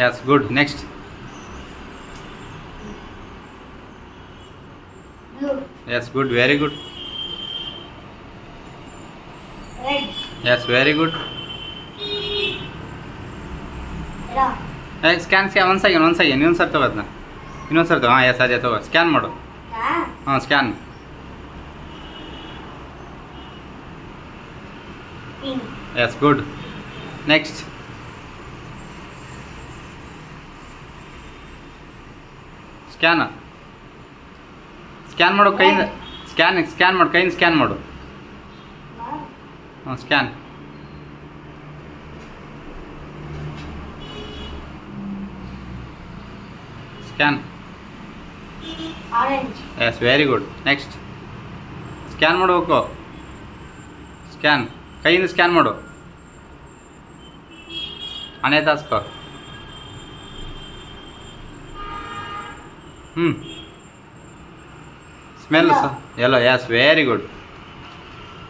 yes good next blue, yes good very good red, yes very good red, scan ಒಂದು second ಇನ್ನೊಂದು sir ತಗೋ ಅದನ್ನ ಇನ್ನೊಂದು sir ತಗೋ ಹಾಂ ಎಸ್ ಅದೇ ತಗೋ ಸ್ಕ್ಯಾನ್ ಮಾಡು ಹಾಂ scan pink, yes good next scan ಮಾಡು ಕೈಯಿಂದ ಸ್ಕ್ಯಾನ್ ಮಾಡು ಕೈಯಿಂದ ಸ್ಕ್ಯಾನ್ ಮಾಡು ಹಾಂ scan orange, yes very good next scan ಮಾಡಬೇಕು ಸ್ಕ್ಯಾನ್ ಕೈಯಿಂದ ಸ್ಕ್ಯಾನ್ ಮಾಡು ಅನೇ ತಾಸ್ಕೋ ಸ್ಮೆಲ್ ಎಲ್ಲೋ ಎಸ್ ವೆರಿ ಗುಡ್